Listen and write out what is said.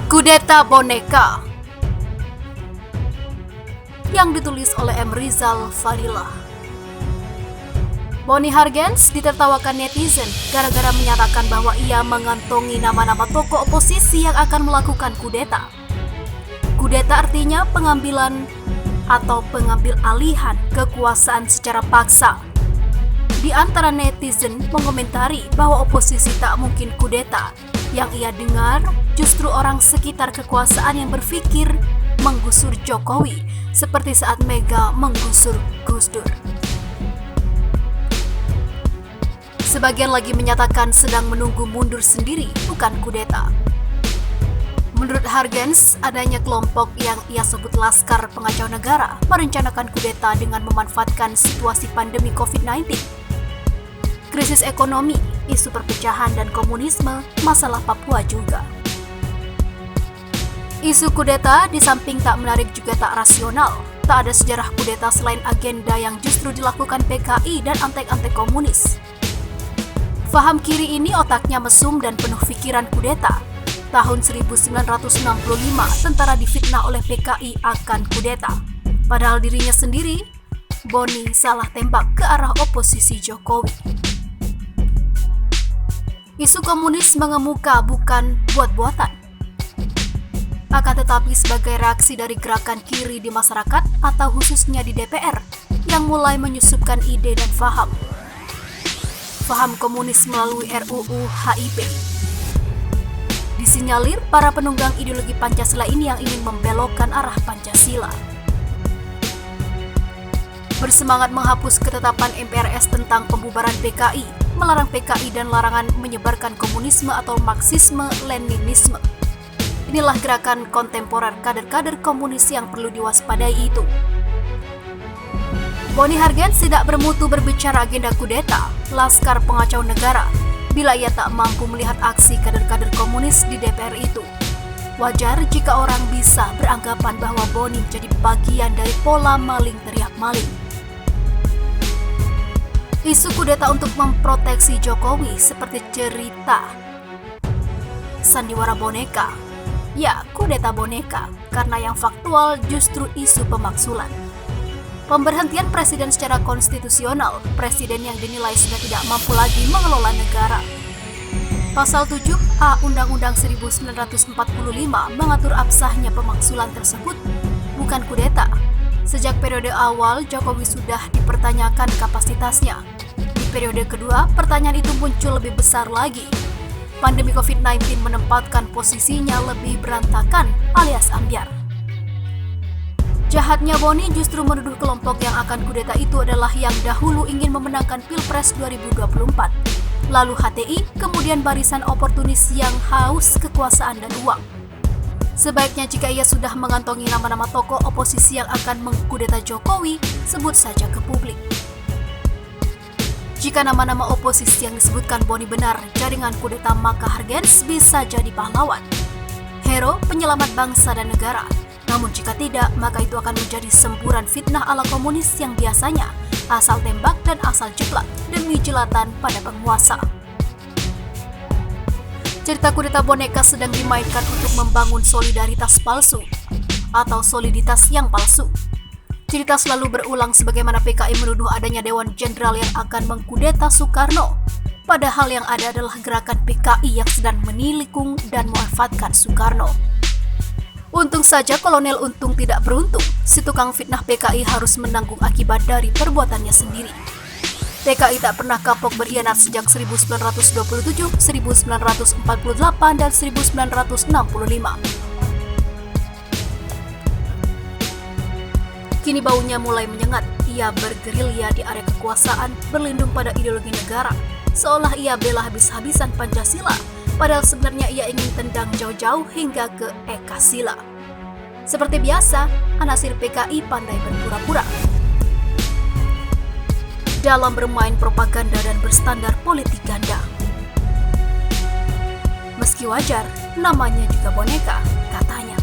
Kudeta Boneka yang ditulis oleh M. Rizal Fadilah. Bonnie Hargens ditertawakan netizen gara-gara menyatakan bahwa ia mengantongi nama-nama tokoh oposisi yang akan melakukan kudeta. Kudeta artinya pengambilan atau pengambil alihan kekuasaan secara paksa. Di antara netizen mengomentari bahwa oposisi tak mungkin kudeta. Yang ia dengar justru orang sekitar kekuasaan yang berpikir menggusur Jokowi seperti saat Mega menggusur Gus Dur. Sebagian lagi menyatakan sedang menunggu mundur sendiri, bukan kudeta. Menurut Hargens, adanya kelompok yang ia sebut Laskar Pengacau Negara merencanakan kudeta dengan memanfaatkan situasi pandemi COVID-19. Krisis ekonomi, isu perpecahan dan komunisme, masalah Papua juga. Isu kudeta di samping tak menarik juga tak rasional. Tak ada sejarah kudeta selain agenda yang justru dilakukan PKI dan antek-antek komunis. Faham kiri ini otaknya mesum dan penuh pikiran kudeta. Tahun 1965, tentara difitnah oleh PKI akan kudeta. Padahal dirinya sendiri, Bonnie, salah tembak ke arah oposisi Jokowi. Isu komunis mengemuka bukan buat-buatan. Akan tetapi sebagai reaksi dari gerakan kiri di masyarakat atau khususnya di DPR yang mulai menyusupkan ide dan faham komunis melalui RUU HIP. Disinyalir para penunggang ideologi Pancasila ini yang ingin membelokkan arah Pancasila. Bersemangat menghapus ketetapan MPRS tentang pembubaran PKI, melarang PKI dan larangan menyebarkan komunisme atau Marxisme-Leninisme. Inilah gerakan kontemporer kader-kader komunis yang perlu diwaspadai itu. Bonnie Hargens tidak bermutu berbicara agenda kudeta, Laskar Pengacau Negara, bila ia tak mampu melihat aksi kader-kader komunis di DPR itu. Wajar jika orang bisa beranggapan bahwa Bonnie menjadi bagian dari pola maling teriak maling. Isu kudeta untuk memproteksi Jokowi seperti cerita sandiwara boneka. Ya, kudeta boneka, karena yang faktual justru isu pemaksulan. Pemberhentian presiden secara konstitusional, presiden yang dinilai sudah tidak mampu lagi mengelola negara. Pasal 7A Undang-Undang 1945 mengatur absahnya pemaksulan tersebut, bukan kudeta. Sejak periode awal, Jokowi sudah dipertanyakan kapasitasnya. Di periode kedua, pertanyaan itu muncul lebih besar lagi. Pandemi COVID-19 menempatkan posisinya lebih berantakan alias ambyar. Jahatnya Bonnie justru menuduh kelompok yang akan kudeta itu adalah yang dahulu ingin memenangkan Pilpres 2024. Lalu HTI, kemudian barisan oportunis yang haus kekuasaan dan uang. Sebaiknya jika ia sudah mengantongi nama-nama tokoh oposisi yang akan mengkudeta Jokowi, sebut saja ke publik. Jika nama-nama oposisi yang disebutkan Bonnie benar jaringan kudeta, maka Hargens bisa jadi pahlawan, hero penyelamat bangsa dan negara. Namun jika tidak, maka itu akan menjadi semburan fitnah ala komunis yang biasanya asal tembak dan asal jeplak demi jelatan pada penguasa. Cerita kudeta boneka sedang dimainkan untuk membangun solidaritas palsu atau soliditas yang palsu. Cerita selalu berulang sebagaimana PKI menuduh adanya Dewan Jenderal yang akan mengkudeta Soekarno. Padahal yang ada adalah gerakan PKI yang sedang menilikung dan memanfaatkan Soekarno. Untung saja Kolonel Untung tidak beruntung, si tukang fitnah PKI harus menanggung akibat dari perbuatannya sendiri. PKI tak pernah kapok berkhianat sejak 1927, 1948, dan 1965. Kini baunya mulai menyengat. Ia bergerilya di area kekuasaan, berlindung pada ideologi negara, seolah ia bela habis-habisan Pancasila, padahal sebenarnya ia ingin tendang jauh-jauh hingga ke Ekasila. Seperti biasa, anasir PKI pandai berpura-pura dalam bermain propaganda dan berstandar politik ganda. Meski wajar, namanya juga boneka, katanya.